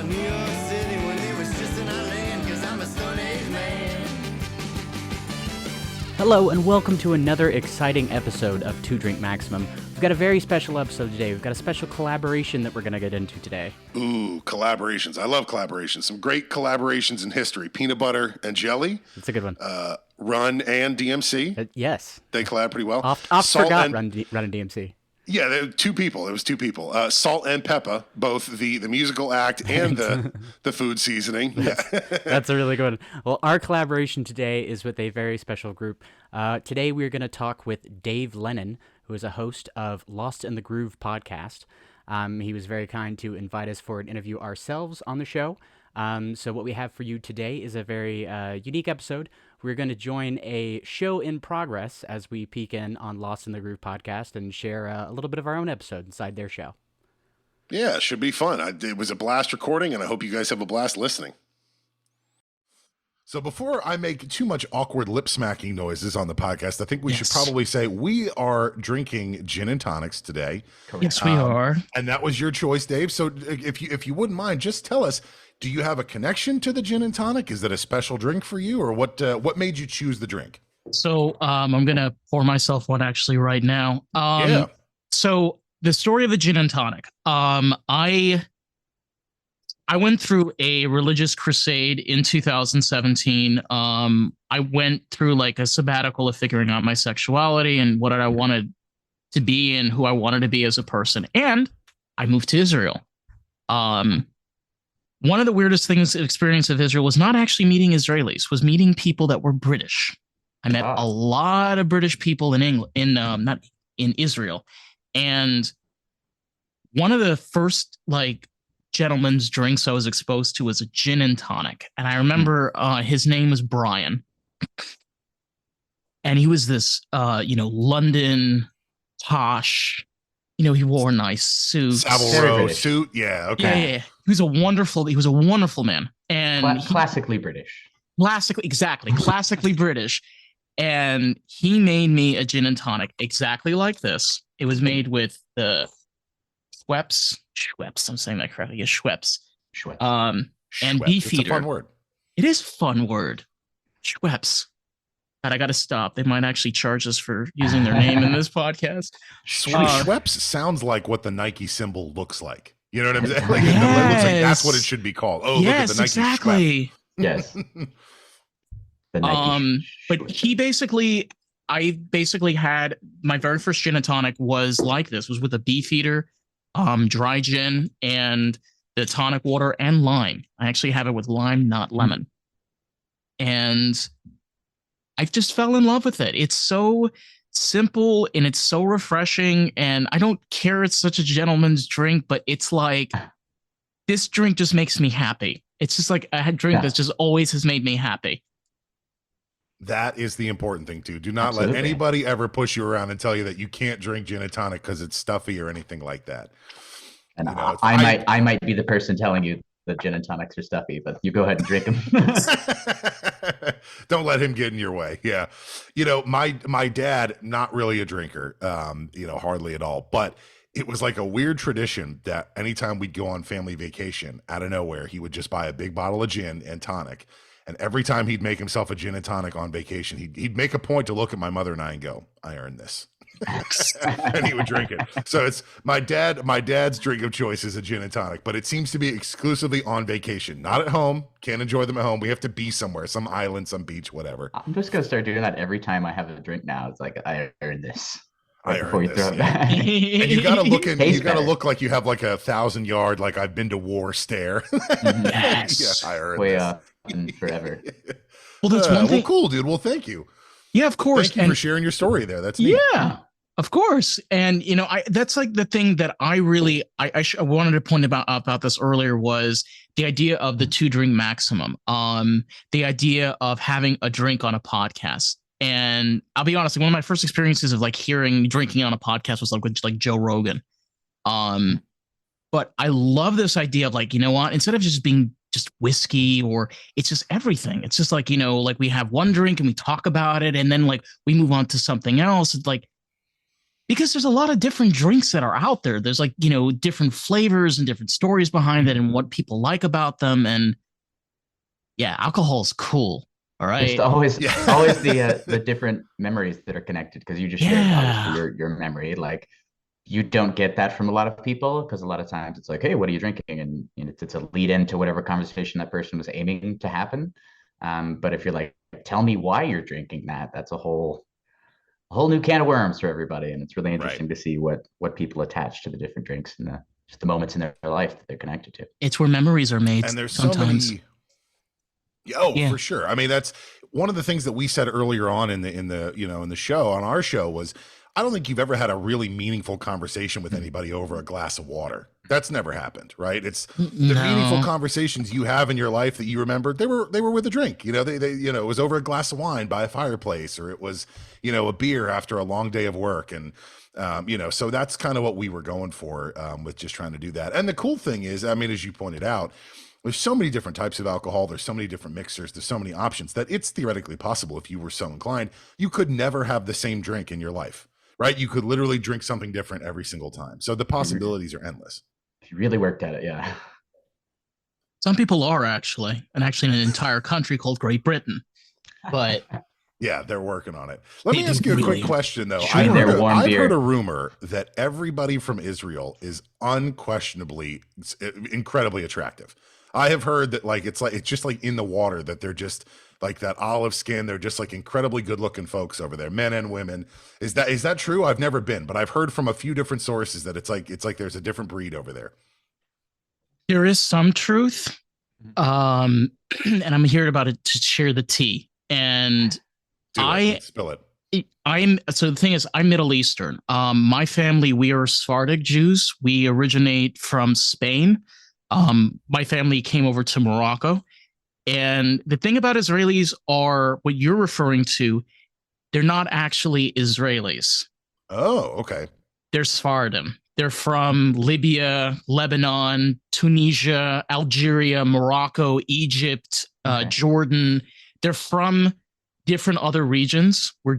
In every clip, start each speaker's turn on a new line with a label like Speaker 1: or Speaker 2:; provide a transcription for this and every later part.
Speaker 1: New York City when it was just in our land, 'cause I'm a Stone Age man.
Speaker 2: Hello and welcome to another exciting episode of Two Drink Maximum. We've got a very special episode today. We've got a special collaboration that we're going to get into today.
Speaker 3: Ooh, collaborations. I love collaborations. Some great collaborations in history. Peanut butter and jelly.
Speaker 2: That's a good one.
Speaker 3: Run and DMC.
Speaker 2: Yes.
Speaker 3: They collab pretty well.
Speaker 2: Oft forgot Run and DMC.
Speaker 3: Yeah, there were two people. It was two people. Salt and Peppa, both the musical act and the food seasoning.
Speaker 2: That's a really good one. Well, our collaboration today is with a very special group. Today we're going to talk with Dave Lennon, who is a host of Lost in the Groove podcast. He was very kind to invite us for an interview ourselves on the show. So what we have for you today is a very unique episode. We're going to join a show in progress as we peek in on Lost in the Groove podcast and share a little bit of our own episode inside their show.
Speaker 3: Yeah, it should be fun. It was a blast recording, and I hope you guys have a blast listening. So before I make too much awkward lip smacking noises on the podcast, I think we should probably say we are drinking gin and tonics today.
Speaker 4: Yes, we are.
Speaker 3: And that was your choice, Dave. So if you wouldn't mind, just tell us, do you have a connection to the gin and tonic? Is that a special drink for you, or what made you choose the drink?
Speaker 4: So I'm going to pour myself one actually right now. So the story of the gin and tonic. I went through a religious crusade in 2017. I went through like a sabbatical of figuring out my sexuality and what I wanted to be and who I wanted to be as a person. And I moved to Israel. One of the weirdest things experience of Israel was not actually meeting Israelis, was meeting people that were British. I met a lot of British people in England, not in Israel. And one of the first gentleman's drinks I was exposed to was a gin and tonic. And I remember his name was Brian. And he was this, London posh, he wore a nice suit.
Speaker 3: Savile Row suit. Yeah. Okay.
Speaker 4: Yeah. He was a wonderful man. And
Speaker 5: classically British. Classically British.
Speaker 4: And he made me a gin and tonic exactly like this. It was made with the Schweppes. I'm saying that correctly. Yeah, Schweppes. And Beefeater.
Speaker 3: It's a fun word.
Speaker 4: It is a fun word. Schweppes. God, I got to stop. They might actually charge us for using their name in this podcast.
Speaker 3: Schweppes sounds like what the Nike symbol looks like. You know what I'm saying? It looks like that's what it should be called. Oh,
Speaker 4: yes,
Speaker 3: look at the Nike
Speaker 4: exactly.
Speaker 5: Yes. The Nike
Speaker 4: but I basically had my very first gin and tonic was like this, was with a Beefeater, dry gin, and the tonic water and lime. I actually have it with lime, not lemon. And I just fell in love with it. It's so simple and it's so refreshing. And I don't care it's such a gentleman's drink, but it's like, this drink just makes me happy. It's just like a drink that just always has made me happy.
Speaker 3: That is the important thing too. Do not let anybody ever push you around and tell you that you can't drink gin and tonic because it's stuffy or anything like that.
Speaker 5: And I might be the person telling you that gin and tonics are stuffy, but you go ahead and drink them.
Speaker 3: Don't let him get in your way. Yeah. My dad, not really a drinker, hardly at all, but it was like a weird tradition that anytime we'd go on family vacation, out of nowhere, he would just buy a big bottle of gin and tonic. And every time he'd make himself a gin and tonic on vacation, he'd make a point to look at my mother and I and go, I earned this. And he would drink it. So it's my dad's drink of choice is a gin and tonic, but it seems to be exclusively on vacation, not at home. Can't enjoy them at home. We have to be somewhere, some island, some beach, whatever.
Speaker 5: I'm just going to start doing that every time I have a drink now. It's like, I earned this.
Speaker 3: I earned this. And you got to look like you have like 1,000-yard, like I've been to war stare.
Speaker 4: Yes.
Speaker 3: Yeah, I earned
Speaker 5: way
Speaker 3: this.
Speaker 5: up and forever.
Speaker 4: Well, that's one thing.
Speaker 3: Well, cool, dude. Well, thank you.
Speaker 4: Yeah, of course.
Speaker 3: Thank you for sharing your story there. That's neat.
Speaker 4: Yeah, of course. And that's like the thing that I really I wanted to point about this earlier was the idea of the 2-drink maximum. The idea of having a drink on a podcast. And I'll be honest, one of my first experiences of drinking on a podcast was with Joe Rogan. But I love this idea of instead of just being just whiskey or it's just everything. It's just we have one drink and we talk about it and then we move on to something else. It's because there's a lot of different drinks that are out there. There's like, different flavors and different stories behind it and what people like about them. And yeah, alcohol is cool. All right.
Speaker 5: There's always
Speaker 3: Yeah.
Speaker 5: always the different memories that are connected, because you just shared obviously your memory. Like, you don't get that from a lot of people, because a lot of times it's like, hey, what are you drinking? And it's a lead into whatever conversation that person was aiming to happen. But if you're like, tell me why you're drinking that, that's a whole new can of worms for everybody. And it's really interesting to see what people attach to the different drinks and just the moments in their life that they're connected to.
Speaker 4: It's where memories are made.
Speaker 3: And there's
Speaker 4: sometimes.
Speaker 3: so many. For sure. I mean, that's one of the things that we said earlier on in the show, on our show, was I don't think you've ever had a really meaningful conversation with anybody over a glass of water. That's never happened, right? It's the meaningful conversations you have in your life that you remember. They were with a drink. They it was over a glass of wine by a fireplace, or it was a beer after a long day of work, and so that's kind of what we were going for with just trying to do that. And the cool thing is, I mean, as you pointed out, there's so many different types of alcohol. There's so many different mixers. There's so many options that it's theoretically possible, if you were so inclined, you could never have the same drink in your life, right? You could literally drink something different every single time. So the possibilities are endless.
Speaker 5: If you really worked at it, yeah.
Speaker 4: Some people are actually in an entire country called Great Britain. But
Speaker 3: yeah, they're working on it. Let me ask you a quick question, though.
Speaker 5: Sure.
Speaker 3: I've heard a rumor that everybody from Israel is unquestionably incredibly attractive. I have heard that it's just like in the water, that they're just like that olive skin. They're just like incredibly good looking folks over there, men and women. Is that true? I've never been, but I've heard from a few different sources that it's like there's a different breed over there. There is some truth. And I'm here about it to share the tea. And spill it.
Speaker 4: So the thing is, I'm Middle Eastern. My family, we are Sephardic Jews. We originate from Spain. My family came over to Morocco. And the thing about Israelis are what you're referring to. They're not actually Israelis.
Speaker 3: Oh, okay.
Speaker 4: They're Sephardim. They're from Libya, Lebanon, Tunisia, Algeria, Morocco, Egypt, Jordan. They're from different other regions where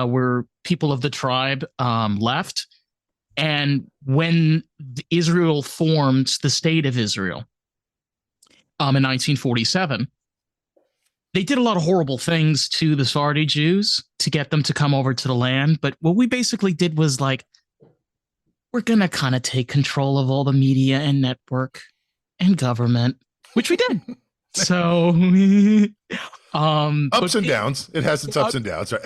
Speaker 4: where people of the tribe left. And when Israel formed the state of Israel in 1947, they did a lot of horrible things to the Sephardi Jews to get them to come over to the land. But what we basically did was we're going to kind of take control of all the media and network and government, which we did. So,
Speaker 3: ups and downs. It has its ups and downs, right?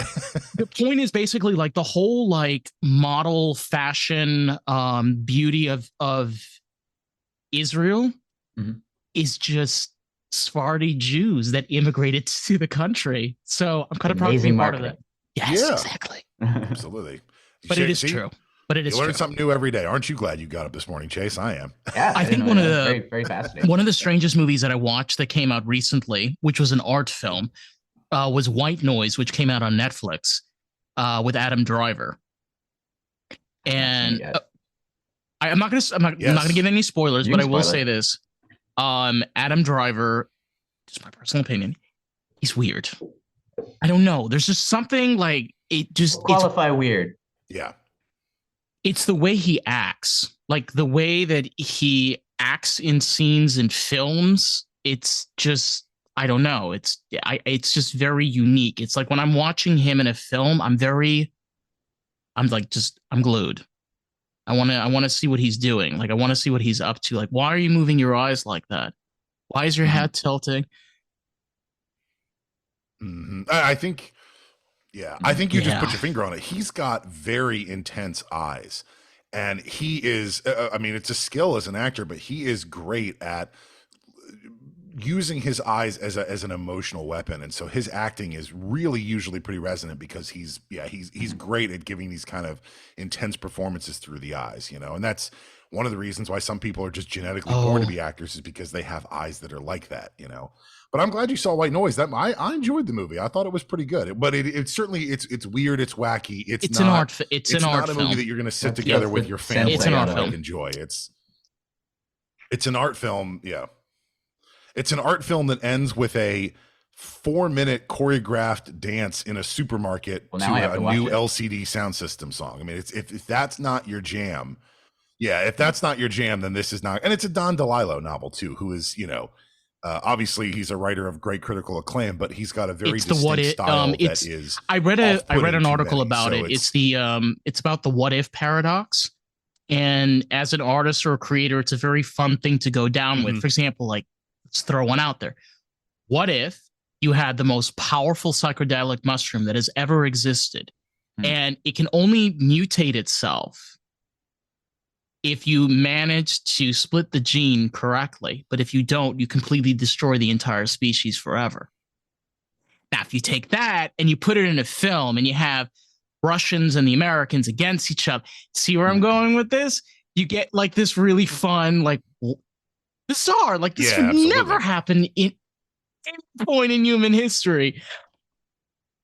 Speaker 4: The point is basically the whole model fashion beauty of Israel is just Sephardi Jews that immigrated to the country. So I'm kind of proud to be part of that. Yes, exactly.
Speaker 3: Absolutely.
Speaker 4: But it is true. But it is
Speaker 3: you learn something new every day. Aren't you glad you got up this morning, Chase? I am.
Speaker 5: Yeah,
Speaker 4: I think one of the
Speaker 5: very, very fascinating.
Speaker 4: One of the strangest movies that I watched that came out recently, which was an art film, was White Noise, which came out on Netflix with Adam Driver. And I'm not gonna give any spoilers, but I will say this: Adam Driver, just my personal opinion, he's weird. I don't know. There's just something
Speaker 5: qualify weird.
Speaker 3: Yeah.
Speaker 4: It's the way he acts, the way that he acts in scenes and films. It's just, I don't know. It's just very unique. It's like when I'm watching him in a film, I'm glued. I want to see what he's doing. I want to see what he's up to. Why are you moving your eyes like that? Why is your head tilting?
Speaker 3: Mm-hmm. I think you just put your finger on it. He's got very intense eyes, and he is, it's a skill as an actor, but he is great at using his eyes as an emotional weapon. And so his acting is really usually pretty resonant because he's great at giving these kind of intense performances through the eyes, and that's one of the reasons why some people are just genetically born to be actors, is because they have eyes that are like that, But I'm glad you saw White Noise. That I enjoyed the movie. I thought it was pretty good. But it's certainly it's weird. It's wacky. It's
Speaker 4: not
Speaker 3: an
Speaker 4: art. It's an art
Speaker 3: not a
Speaker 4: film.
Speaker 3: movie that you're going to sit together with your family
Speaker 4: it's an art
Speaker 3: and
Speaker 4: film.
Speaker 3: Enjoy. It's an art film. Yeah, it's an art film that ends with a 4-minute choreographed dance in a supermarket
Speaker 5: Well, now I have
Speaker 3: to
Speaker 5: to
Speaker 3: a
Speaker 5: watch
Speaker 3: new
Speaker 5: it.
Speaker 3: LCD sound system song. I mean, if that's not your jam, yeah, if that's not your jam, then this is not. And it's a Don DeLillo novel too, who is, obviously he's a writer of great critical acclaim, but he's got a very
Speaker 4: It's the what
Speaker 3: distinct
Speaker 4: it
Speaker 3: style that
Speaker 4: it's
Speaker 3: is.
Speaker 4: I read
Speaker 3: off-putting
Speaker 4: an
Speaker 3: to
Speaker 4: article
Speaker 3: many.
Speaker 4: about
Speaker 3: So
Speaker 4: it. It's about the what if paradox. And as an artist or a creator, it's a very fun thing to go down with.
Speaker 3: Mhm.
Speaker 4: For example, like, let's throw one out there. What if you had the most powerful psychedelic mushroom that has ever existed, and it can only mutate itself if you manage to split the gene correctly, but if you don't, you completely destroy the entire species forever. Now, if you take that and you put it in a film and you have Russians and the Americans against each other, see where I'm going with this? You get like this really fun, like bizarre, like this would never happen in any point in human history.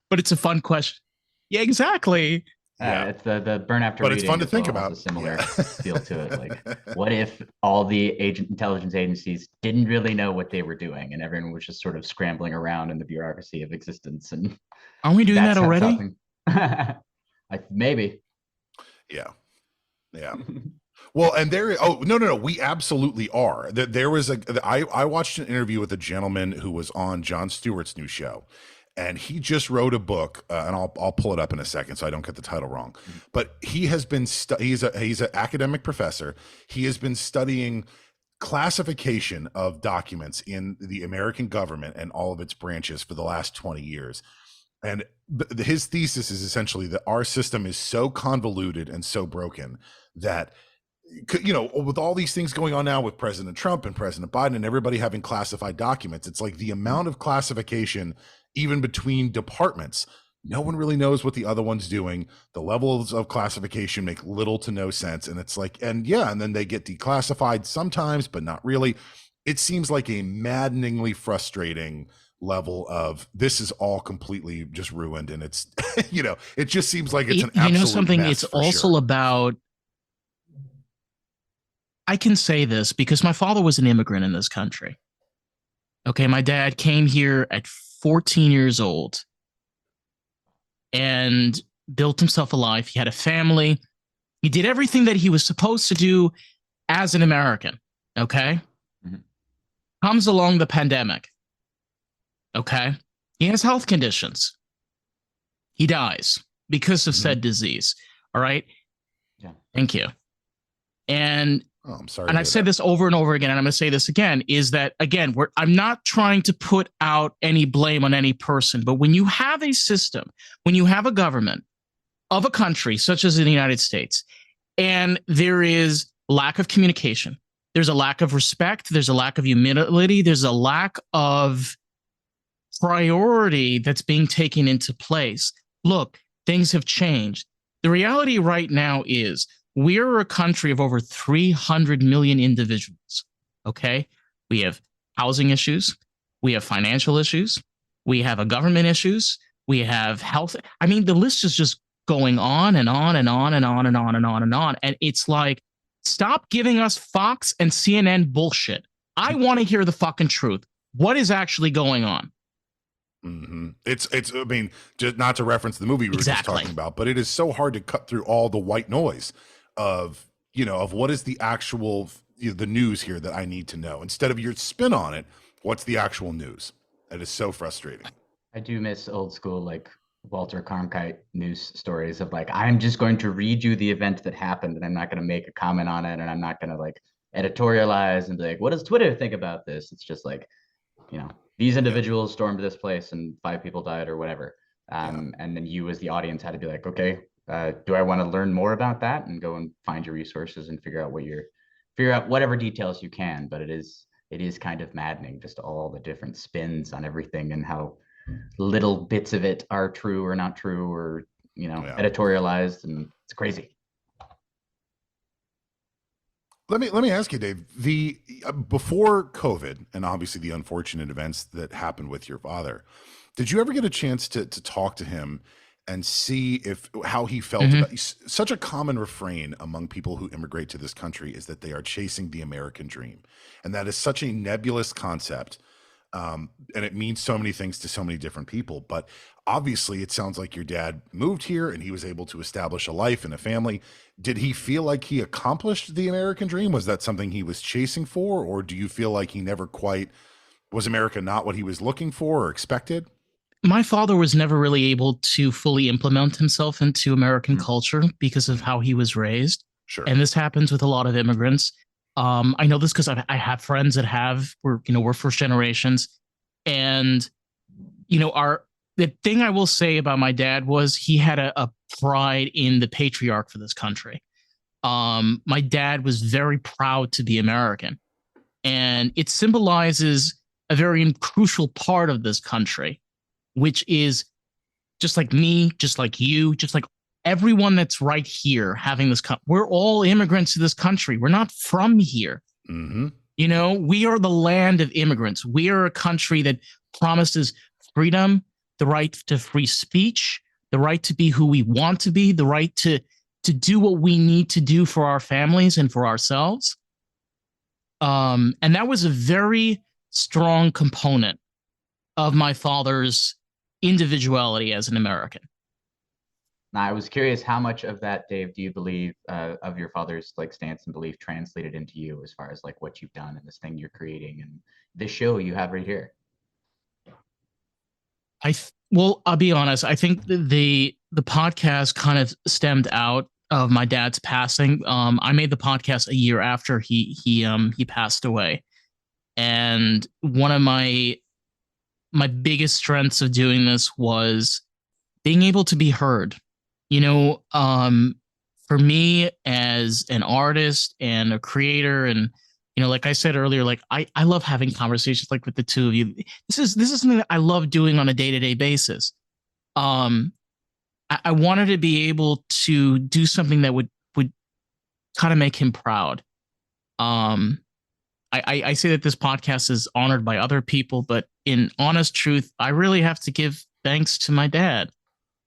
Speaker 4: But it's a fun question. Yeah, exactly.
Speaker 5: It's the burn after
Speaker 3: but
Speaker 5: reading.
Speaker 3: It's fun to think
Speaker 5: has
Speaker 3: about.
Speaker 5: A similar feel to it. Like, what if all the intelligence agencies didn't really know what they were doing, and everyone was just sort of scrambling around in the bureaucracy of existence? And
Speaker 4: aren't we doing that already?
Speaker 5: Maybe.
Speaker 3: Yeah. Well, and no, we absolutely are. There was I watched an interview with a gentleman who was on Jon Stewart's new show, and he just wrote a book, and I'll pull it up in a second so I don't get the title wrong. But he has been he's an academic professor. He has been studying classification of documents in the American government and all of its branches for the last 20 years. And his thesis is essentially that our system is so convoluted and so broken that, with all these things going on now with President Trump and President Biden and everybody having classified documents, it's like the amount of classification, even between departments, no one really knows what the other one's doing. The levels of classification make little to no sense. And it's like, and then they get declassified sometimes, but not really. It seems like a maddeningly frustrating level of this is all completely just ruined. And it's, it just seems like it's an absolute
Speaker 4: something.
Speaker 3: mess.
Speaker 4: It's also about, I can say this because my father was an immigrant in this country. Okay, my dad came here at 14 years old and built himself a life. He had a family. He did everything that he was supposed to do as an American. Okay. Comes along the pandemic. Okay. He has health conditions. He dies because of said disease. All right.
Speaker 5: Yeah.
Speaker 4: Thank you. And
Speaker 3: I'm sorry.
Speaker 4: And I've said this over and over again, and I'm going to say this again, is that, again, I'm not trying to put out any blame on any person, but when you have a system, when you have a government of a country such as the United States, and there is lack of communication, there's a lack of respect, there's a lack of humility, there's a lack of priority that's being taken into place. Look, things have changed. The reality right now is we're a country of over 300 million individuals, okay? We have housing issues. We have financial issues. We have government issues. We have health. I mean, the list is just going on and on and on and on and on and on and on. And it's like, stop giving us Fox and CNN bullshit. I want to hear the fucking truth. What is actually going on?
Speaker 3: It's I mean, just not to reference the movie we were just talking about, but it is so hard to cut through all the white noise of what is the actual the news here that I need to know. Instead of your spin on it, what's the actual news? It is so frustrating.
Speaker 5: I do miss old school, like Walter Cronkite news stories of like, I'm just going to read you the event that happened and I'm not going to make a comment on it, and I'm not going to like editorialize and be like, what does Twitter think about this? It's just like, these individuals stormed this place and 5 people died or whatever. And then you as the audience had to be like, okay, do I want to learn more about that, and go and find your resources and figure out whatever details you can. But it is kind of maddening, just all the different spins on everything and how little bits of it are true or not true, or editorialized, and it's crazy.
Speaker 3: Let me ask you, Dave, before COVID and obviously the unfortunate events that happened with your father, did you ever get a chance to talk to him and see how he felt about such a common refrain among people who immigrate to this country is that they are chasing the American dream. And that is such a nebulous concept. And it means so many things to so many different people. But obviously, it sounds like your dad moved here and he was able to establish a life and a family. Did he feel like he accomplished the American dream? Was that something he was chasing for? Or do you feel like he never quite, was America not what he was looking for or expected?
Speaker 4: My father was never really able to fully implement himself into American culture because of how he was raised.
Speaker 3: Sure.
Speaker 4: And this happens with a lot of immigrants. I know this because I have friends that we're first generations. And, the thing I will say about my dad was he had a pride in the patriarch for this country. My dad was very proud to be American, and it symbolizes a very crucial part of this country, which is just like me, just like you, just like everyone that's right here having this. We're all immigrants to this country. We're not from here.
Speaker 3: Mm-hmm.
Speaker 4: We are the land of immigrants. We are a country that promises freedom, the right to free speech, the right to be who we want to be, the right to do what we need to do for our families and for ourselves. And that was a very strong component of my father's individuality as an American.
Speaker 5: Now, I was curious, how much of that, Dave, do you believe of your father's stance and belief translated into you as far as what you've done and this thing you're creating and this show you have right here?
Speaker 4: I'll be honest. I think the podcast kind of stemmed out of my dad's passing. I made the podcast a year after he passed away, and one of my biggest strengths of doing this was being able to be heard. For me as an artist and a creator, and like I said earlier, I love having conversations with the two of you. This is something that I love doing on a day-to-day basis. I wanted to be able to do something that would kind of make him proud. I say that this podcast is honored by other people, but in honest truth, I really have to give thanks to my dad,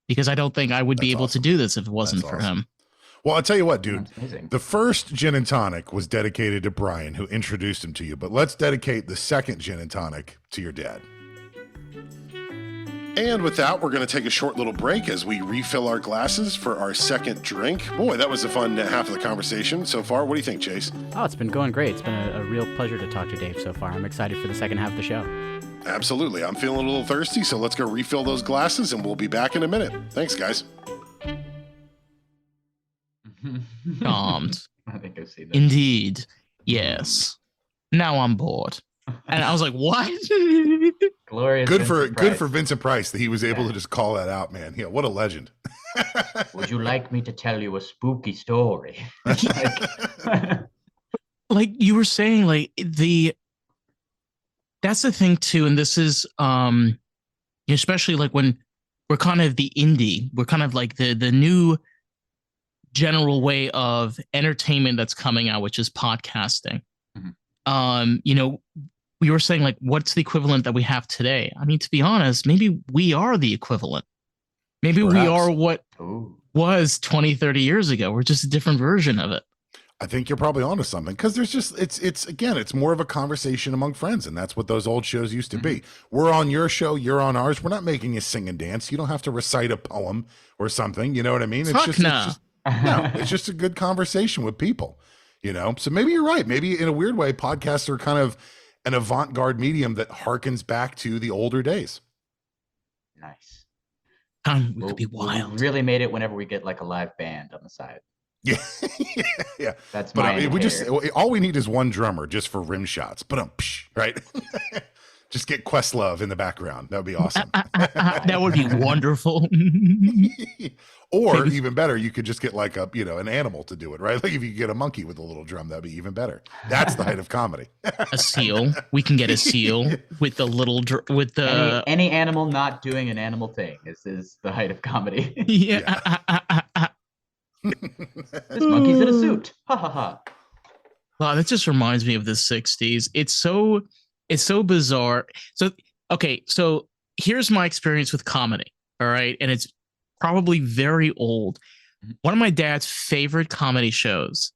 Speaker 4: because I don't think I would be able to do this if it wasn't for him.
Speaker 3: Well, I'll tell you what, dude, the first gin and tonic was dedicated to Brian, who introduced him to you, but let's dedicate the second gin and tonic to your dad. And with that, we're going to take a short little break as we refill our glasses for our second drink. Boy, that was a fun half of the conversation so far. What do you think, Chase?
Speaker 2: Oh, it's been going great. It's been a real pleasure to talk to Dave so far. I'm excited for the second half of the show.
Speaker 3: Absolutely. I'm feeling a little thirsty, so let's go refill those glasses, and we'll be back in a minute. Thanks, guys.
Speaker 4: Charmed.
Speaker 5: I think I've seen that.
Speaker 4: Indeed. Yes. Now I'm bored. And I was like, what?
Speaker 5: Glorious.
Speaker 3: Good for Vincent Price that he was able to just call that out, man. Yeah, what a legend.
Speaker 5: Would you like me to tell you a spooky story?
Speaker 4: Like you were saying, that's the thing too, and this is especially when we're kind of the indie, we're kind of like the new general way of entertainment that's coming out, which is podcasting. Mm-hmm. We were saying what's the equivalent that we have today? I mean, to be honest, maybe we are the equivalent. Maybe Perhaps. We are what was 20, 30 years ago. We're just a different version of it.
Speaker 3: I think you're probably onto something, because there's just it's more of a conversation among friends, and that's what those old shows used to be. We're on your show, you're on ours. We're not making you sing and dance. You don't have to recite a poem or something. You know what I mean? It's just a good conversation with people. So maybe you're right. Maybe in a weird way, podcasts are kind of an avant-garde medium that harkens back to the older days.
Speaker 5: Nice.
Speaker 4: We could be wild.
Speaker 5: We really made it whenever we get a live band on the side.
Speaker 3: Yeah, yeah.
Speaker 5: That's my
Speaker 3: all we need is one drummer just for rim shots. But right. Just get Questlove in the background. That would be awesome.
Speaker 4: That would be wonderful.
Speaker 3: Or even better, you could just get an animal to do it, right? If you could get a monkey with a little drum, that'd be even better. That's the height of comedy.
Speaker 4: A seal. We can get a seal with the little
Speaker 5: any animal not doing an animal thing is the height of comedy.
Speaker 4: Yeah.
Speaker 5: This monkey's in a suit. Ha ha ha.
Speaker 4: Wow, that just reminds me of the 60s. It's so bizarre. So here's my experience with comedy. All right. And it's probably very old. One of my dad's favorite comedy shows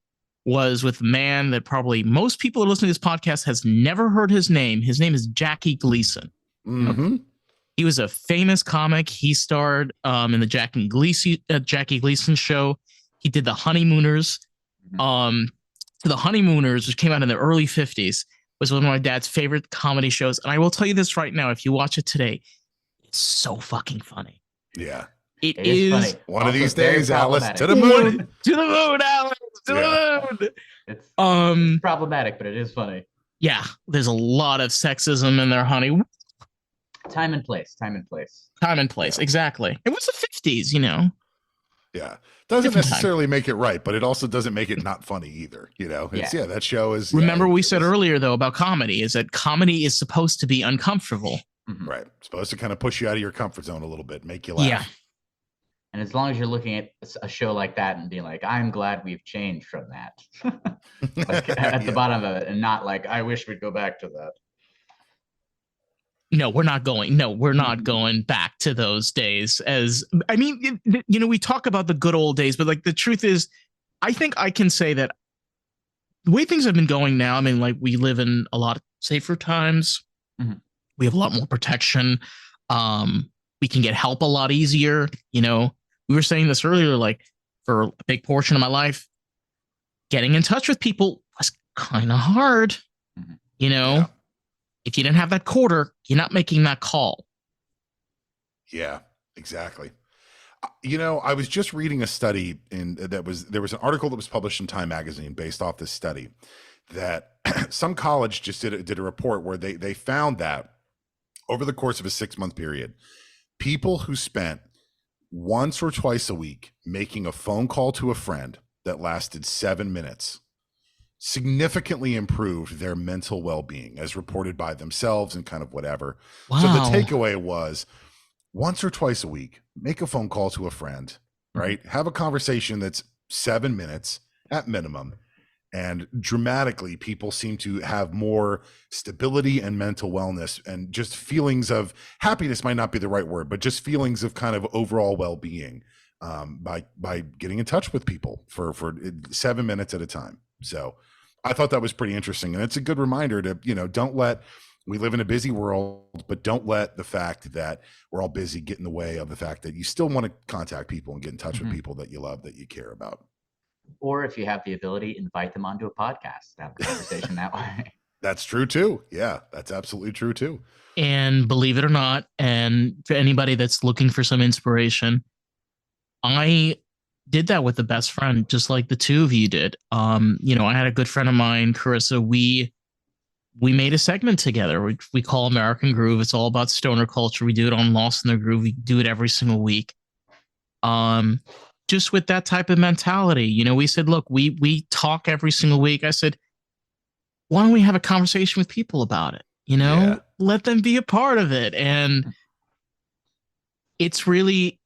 Speaker 4: was with a man that probably most people that listen to this podcast has never heard his name. His name is Jackie Gleason.
Speaker 3: Mm-hmm.
Speaker 4: He was a famous comic. He starred in the Jackie Gleason show. He did The Honeymooners. The Honeymooners, which came out in the early 50s, was one of my dad's favorite comedy shows. And I will tell you this right now, if you watch it today, it's so fucking funny.
Speaker 3: Yeah.
Speaker 4: It is
Speaker 5: funny.
Speaker 3: One
Speaker 5: Also
Speaker 3: of these
Speaker 5: very
Speaker 3: days, Alice,
Speaker 5: problematic.
Speaker 3: to the moon.
Speaker 4: To the moon, Alex, to the moon.
Speaker 5: It's problematic, but it is funny.
Speaker 4: Yeah, there's a lot of sexism in there, honey.
Speaker 5: Time and place.
Speaker 4: Exactly. It was the 50s, you know.
Speaker 3: Yeah. Doesn't
Speaker 4: Different
Speaker 3: necessarily make it right, but it also doesn't make it not funny either. You know, it's, that show is.
Speaker 4: Remember we said earlier, though, about comedy is that comedy is supposed to be uncomfortable.
Speaker 3: Right. Supposed to kind of push you out of your comfort zone a little bit, make you laugh.
Speaker 4: Yeah.
Speaker 5: And as long as you're looking at a show like that and being like, I'm glad we've changed from that. Like at the bottom of it, and not like, I wish we'd go back to that.
Speaker 4: No, we're not going. No, we're not going back to those days. We talk about the good old days, but like the truth is, I think I can say that the way things have been going now, I mean, like we live in a lot safer times.
Speaker 5: Mm-hmm.
Speaker 4: We have a lot more protection. We can get help a lot easier. You know, we were saying this earlier, like for a big portion of my life, getting in touch with people was kind of hard.
Speaker 5: Mm-hmm.
Speaker 4: You know, if you didn't have that quarter, you're not making that call.
Speaker 3: Yeah, exactly. You know, I was just reading a study there was an article that was published in Time magazine based off this study that some college just did a report where they found that over the course of a 6-month period, people who spent once or twice a week making a phone call to a friend that lasted 7 minutes significantly improved their mental well-being, as reported by themselves and kind of whatever.
Speaker 4: Wow.
Speaker 3: So the takeaway was once or twice a week, make a phone call to a friend, right? Have a conversation that's 7 minutes at minimum. And dramatically, people seem to have more stability and mental wellness, and just feelings of happiness might not be the right word, but just feelings of kind of overall well-being by getting in touch with people for 7 minutes at a time. So I thought that was pretty interesting. And it's a good reminder to, we live in a busy world, but don't let the fact that we're all busy get in the way of the fact that you still want to contact people and get in touch with people that you love, that you care about.
Speaker 5: Or if you have the ability, invite them onto a podcast, have a conversation that way.
Speaker 3: That's true too. Yeah, that's absolutely true too.
Speaker 4: And believe it or not, and for anybody that's looking for some inspiration, I did that with a best friend, just like the two of you did. I had a good friend of mine, Carissa. We made a segment together. We call American Groove. It's all about stoner culture. We do it on Lost in the Groove. We do it every single week. Just with that type of mentality, we said, look, we talk every single week. I said, why don't we have a conversation with people about it? Let them be a part of it. And it's really,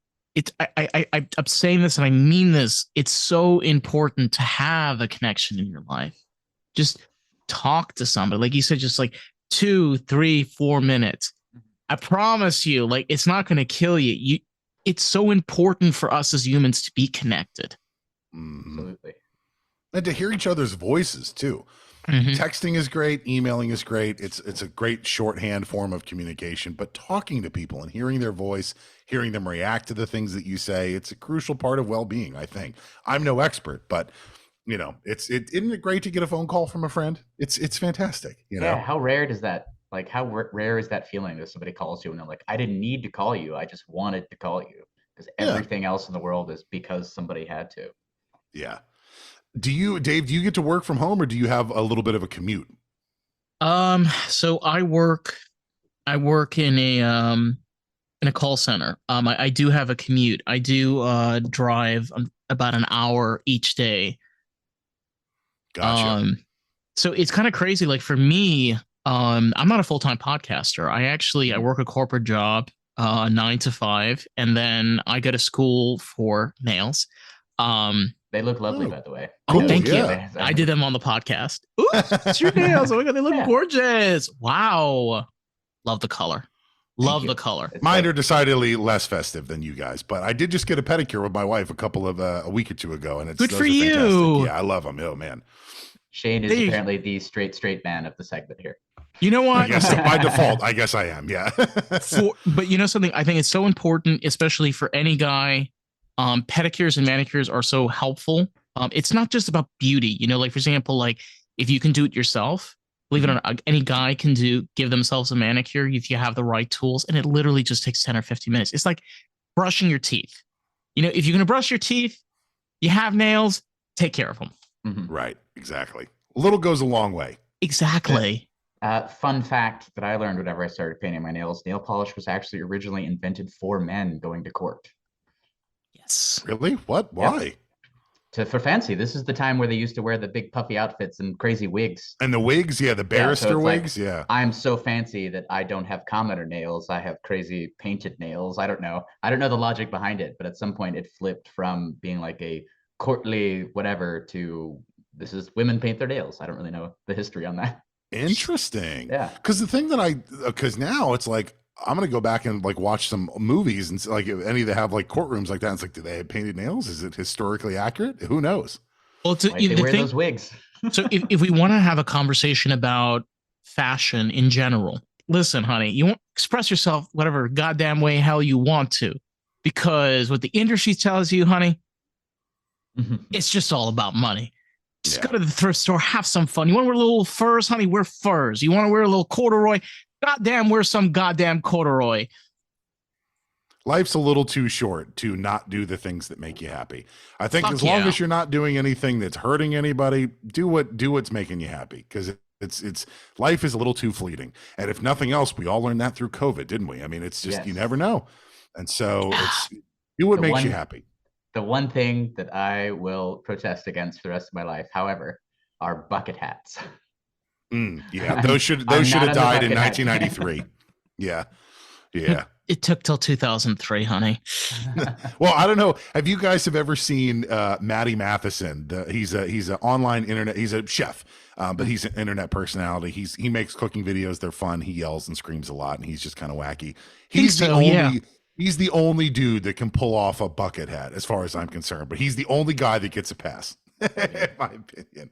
Speaker 4: I'm saying this and I mean this. It's so important to have a connection in your life. Just talk to somebody. Like you said, just like 2, 3, 4 minutes. I promise you, like, it's not going to kill you. It's so important for us as humans to be connected.
Speaker 5: Absolutely.
Speaker 3: And to hear each other's voices too. Texting is great. Emailing is great. It's a great shorthand form of communication, but talking to people and hearing their voice, hearing them react to the things that you say, it's a crucial part of well-being, I think. I'm no expert, but isn't it great to get a phone call from a friend? It's fantastic.
Speaker 5: Yeah. How rare does that, like, how rare is that feeling that somebody calls you and they're like, I didn't need to call you. I just wanted to call you, because everything else in the world is because somebody had to.
Speaker 3: Yeah. Dave, do you get to work from home, or do you have a little bit of a commute?
Speaker 4: So I work in a call center. I do have a commute. I do drive about an hour each day.
Speaker 3: Gotcha.
Speaker 4: So it's kind of crazy. Like for me, I'm not a full-time podcaster. I work a corporate job, 9 to 5, and then I go to school for nails.
Speaker 5: They look lovely, by the way.
Speaker 4: Oh, thank you. I did them on the podcast. Ooh, it's your nails. Oh my God, they look gorgeous. Wow. Love the color. Love
Speaker 5: you.
Speaker 4: the color.
Speaker 5: It's
Speaker 3: Mine
Speaker 5: like-
Speaker 3: are decidedly less festive than you guys, but I did just get a pedicure with my wife a week or two ago, and it's
Speaker 4: Good
Speaker 3: those
Speaker 4: for
Speaker 3: are fantastic.
Speaker 4: you.
Speaker 3: Yeah, I love them. Oh man,
Speaker 5: Shane is
Speaker 4: There you-
Speaker 5: apparently the straight man of the segment here.
Speaker 4: You know
Speaker 3: I
Speaker 4: what?
Speaker 3: guess so. By default, I guess I am. Yeah.
Speaker 4: But you know something? I think it's so important, especially for any guy. Pedicures and manicures are so helpful. It's not just about beauty. You know, like for example, like if you can do it yourself, believe it or not, any guy can give themselves a manicure if you have the right tools, and it literally just takes 10 or 15 minutes. It's like brushing your teeth. You know, if you're gonna brush your teeth, you have nails, take care of them.
Speaker 3: Right. Exactly. A little goes a long way.
Speaker 4: Exactly.
Speaker 5: Fun fact that I learned whenever I started painting my nails: nail polish was actually originally invented for men going to court.
Speaker 4: Yes.
Speaker 3: Really? What? Why?
Speaker 5: For fancy. This is the time where they used to wear the big puffy outfits and crazy wigs.
Speaker 3: And the wigs, yeah, the barrister
Speaker 5: it's like,
Speaker 3: wigs, yeah.
Speaker 5: I'm so fancy that I don't have commoner nails. I have crazy painted nails. I don't know the logic behind it, but at some point it flipped from being like a courtly whatever to this is women paint their nails. I don't really know the history on that.
Speaker 3: Interesting.
Speaker 5: Yeah.
Speaker 3: Because the thing that because now it's like, I'm going to go back and like watch some movies and like any that have like courtrooms like that. It's like, do they have painted nails? Is it historically accurate? Who knows?
Speaker 4: Well,
Speaker 5: Why they wear those wigs?
Speaker 4: So if we want to have a conversation about fashion in general, listen, honey, you won't express yourself whatever goddamn way hell you want to, because what the industry tells you, honey, it's just all about money. Just go to the thrift store, have some fun. You want to wear little furs, honey? Wear furs. You want to wear a little corduroy? Goddamn, wear some goddamn corduroy.
Speaker 3: Life's a little too short to not do the things that make you happy. I think
Speaker 4: Fuck
Speaker 3: as long
Speaker 4: yeah.
Speaker 3: as you're not doing anything that's hurting anybody, do what's making you happy, because it's life is a little too fleeting. And if nothing else, we all learned that through COVID, didn't we? I mean, it's just you never know. And so it's do what makes you happy.
Speaker 5: The one thing that I will protest against for the rest of my life, however, are bucket hats.
Speaker 3: Yeah, those should
Speaker 5: I'm
Speaker 3: have
Speaker 5: not on the
Speaker 3: died in
Speaker 5: bucket hat.
Speaker 3: 1993. Yeah.
Speaker 4: It took till 2003, honey.
Speaker 3: Well, I don't know. Have you guys ever seen Matty Matheson? He's an online internet. He's a chef, but he's an internet personality. He makes cooking videos. They're fun. He yells and screams a lot, and he's just kind of wacky. He's the only dude that can pull off a bucket hat, as far as I'm concerned. But he's the only guy that gets a pass, in my opinion.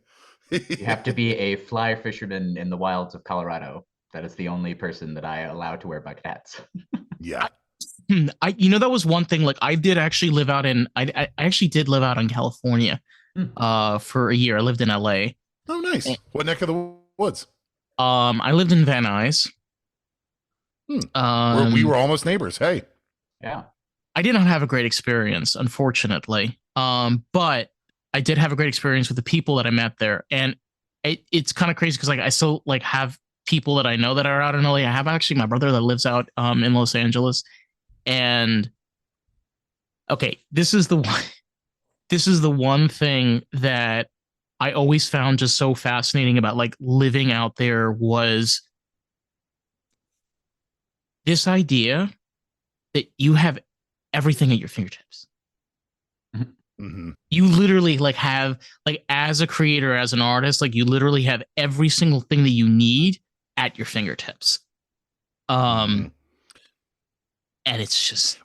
Speaker 5: You have to be a fly fisherman in the wilds of Colorado. That is the only person that I allow to wear bucket hats.
Speaker 3: Yeah.
Speaker 4: That was one thing. Like I actually did live out in California for a year. I lived in LA.
Speaker 3: Oh, nice. What neck of the woods?
Speaker 4: I lived in Van Nuys.
Speaker 3: We were almost neighbors. Hey.
Speaker 5: Yeah.
Speaker 4: I did not have a great experience, unfortunately. But I did have a great experience with the people that I met there. And it's kind of crazy because like I still like have people that I know that are out in LA. I have actually my brother that lives out in Los Angeles. And okay, this is the one thing that I always found just so fascinating about like living out there was this idea that you have everything at your fingertips.
Speaker 3: Mm-hmm.
Speaker 4: You literally like have like as a creator, as an artist, like you literally have every single thing that you need at your fingertips. And it's just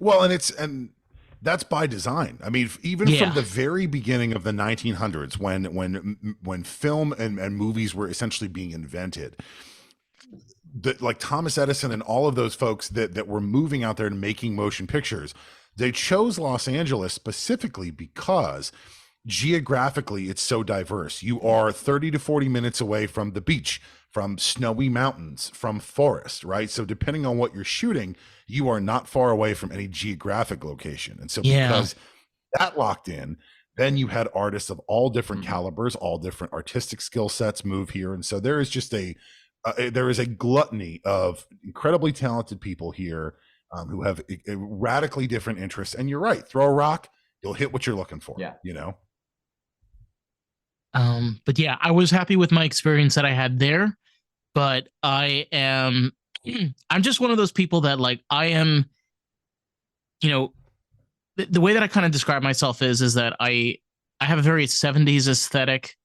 Speaker 3: and that's by design. I mean, even from the very beginning of the 1900s, when film and movies were essentially being invented, like Thomas Edison and all of those folks that were moving out there and making motion pictures, they chose Los Angeles specifically because geographically it's so diverse. You are 30 to 40 minutes away from the beach, from snowy mountains, from forest, right? So depending on what you're shooting, you are not far away from any geographic location. And so because that locked in, then you had artists of all different calibers, all different artistic skill sets move here. And so there is just there is a gluttony of incredibly talented people here who have a radically different interests. And you're right, throw a rock, you'll hit what you're looking for.
Speaker 5: Yeah.
Speaker 3: You know?
Speaker 4: But yeah, I was happy with my experience that I had there, but I'm just one of those people that like, I am, the way that I kind of describe myself is that I have a very 70s aesthetic.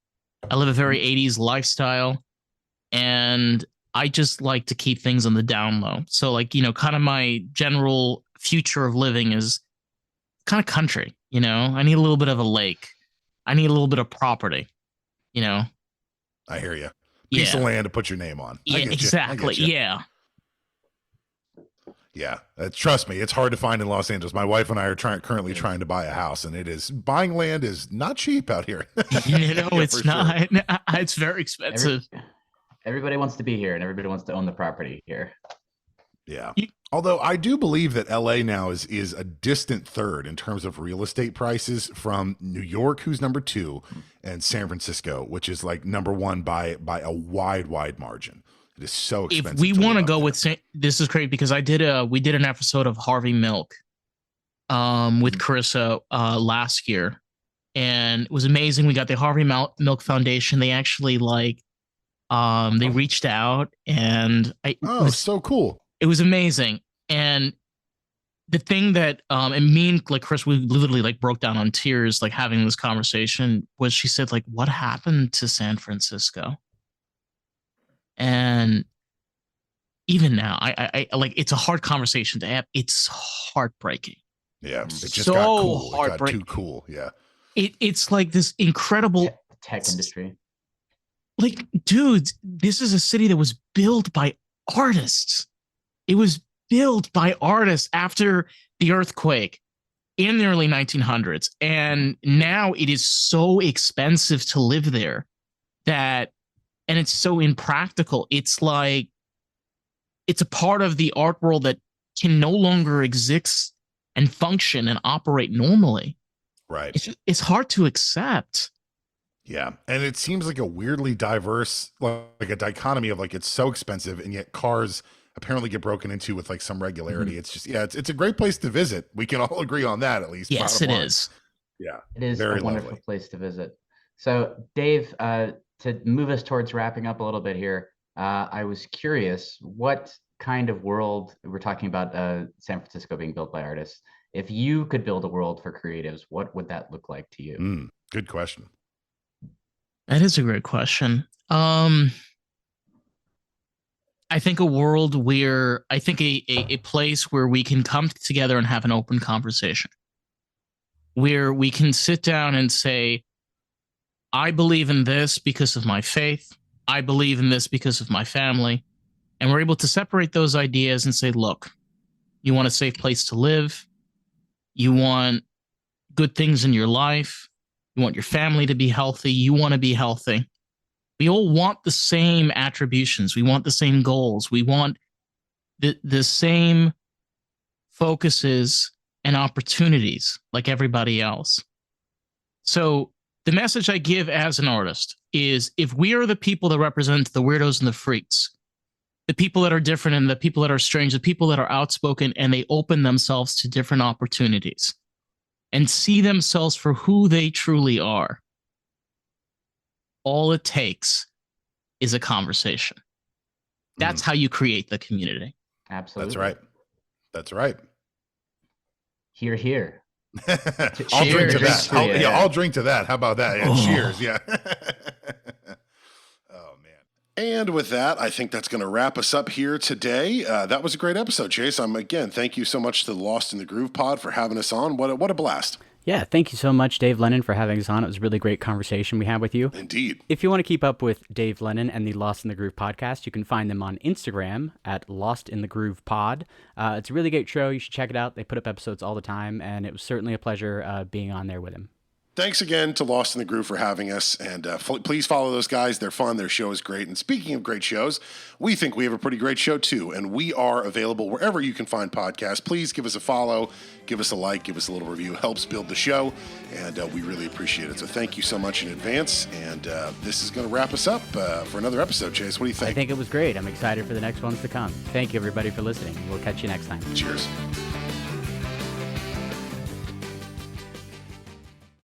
Speaker 4: I live a very 80s lifestyle. And I just like to keep things on the down low. So like, kind of my general future of living is kind of country, I need a little bit of a lake. I need a little bit of property, you know?
Speaker 3: I hear you. Piece of land to put your name on.
Speaker 4: Yeah, exactly. Yeah.
Speaker 3: Yeah, trust me, it's hard to find in Los Angeles. My wife and I are currently trying to buy a house, and buying land is not cheap out here.
Speaker 4: It's not. Sure. It's very expensive.
Speaker 5: Everybody wants to be here, and everybody wants to own the property here.
Speaker 3: Yeah. Although I do believe that LA now is a distant third in terms of real estate prices from New York, who's number 2, and San Francisco, which is like number 1 by a wide margin. It is so expensive.
Speaker 4: If we want to go with this is crazy because we did an episode of Harvey Milk with Carissa last year, and it was amazing. We got the Harvey Milk Foundation. They actually they reached out, and it was
Speaker 3: so cool.
Speaker 4: It was amazing. And the thing that and me and Chris, we literally broke down on tears having this conversation, was she said what happened to San Francisco? And even now, I it's a hard conversation to have. It's heartbreaking.
Speaker 3: Yeah, it just
Speaker 4: so
Speaker 3: got cool.
Speaker 4: Heartbreaking.
Speaker 3: It got too cool. Yeah,
Speaker 4: it's this incredible
Speaker 5: tech industry.
Speaker 4: Dude, this is a city that was built by artists. It was built by artists after the earthquake in the early 1900s, and now it is so expensive to live there and it's so impractical. It's it's a part of the art world that can no longer exist and function and operate normally.
Speaker 3: Right.
Speaker 4: It's hard to accept.
Speaker 3: Yeah. And it seems like a weirdly diverse, a dichotomy of it's so expensive, and yet cars apparently get broken into with some regularity. Mm-hmm. It's just, it's a great place to visit. We can all agree on that, at least.
Speaker 4: Yes, it is.
Speaker 3: Yeah.
Speaker 5: It is
Speaker 3: very
Speaker 5: a wonderful
Speaker 3: lovely
Speaker 5: place to visit. So Dave, to move us towards wrapping up a little bit here, I was curious, what kind of world, we're talking about San Francisco being built by artists. If you could build a world for creatives, what would that look like to you?
Speaker 3: Good question.
Speaker 4: That is a great question. I think a world where, a place where we can come together and have an open conversation, where we can sit down and say, I believe in this because of my faith. I believe in this because of my family. And we're able to separate those ideas and say, look, you want a safe place to live. You want good things in your life. You want your family to be healthy. You want to be healthy. We all want the same attributions. We want the same goals. We want the same focuses and opportunities like everybody else. So the message I give as an artist is, if we are the people that represent the weirdos and the freaks, the people that are different and the people that are strange, the people that are outspoken, and they open themselves to different opportunities and see themselves for who they truly are, all it takes is a conversation. That's how you create the community.
Speaker 5: Absolutely.
Speaker 3: That's right.
Speaker 5: Hear, hear.
Speaker 3: I'll drink to that. I'll drink to that. How about that? Yeah, cheers. Yeah. Oh, man. And with that, I think that's going to wrap us up here today. That was a great episode, Chase. Again, thank you so much to the Lost in the Groove pod for having us on. What a blast.
Speaker 2: Yeah, thank you so much, Dave Lennon, for having us on. It was a really great conversation we had with you.
Speaker 3: Indeed.
Speaker 2: If you want to keep up with Dave Lennon and the Lost in the Groove podcast, you can find them on Instagram at Lost in the Groove Pod. It's a really great show. You should check it out. They put up episodes all the time, and it was certainly a pleasure being on there with him.
Speaker 3: Thanks again to Lost in the Groove for having us, and please follow those guys. They're fun. Their show is great. And speaking of great shows, we think we have a pretty great show too, and we are available wherever you can find podcasts. Please give us a follow, give us a like, give us a little review. It helps build the show, and we really appreciate it. So thank you so much in advance, and this is going to wrap us up for another episode. Chase, what do you think?
Speaker 2: I think it was great. I'm excited for the next ones to come. Thank you, everybody, for listening. We'll catch you next time.
Speaker 3: Cheers.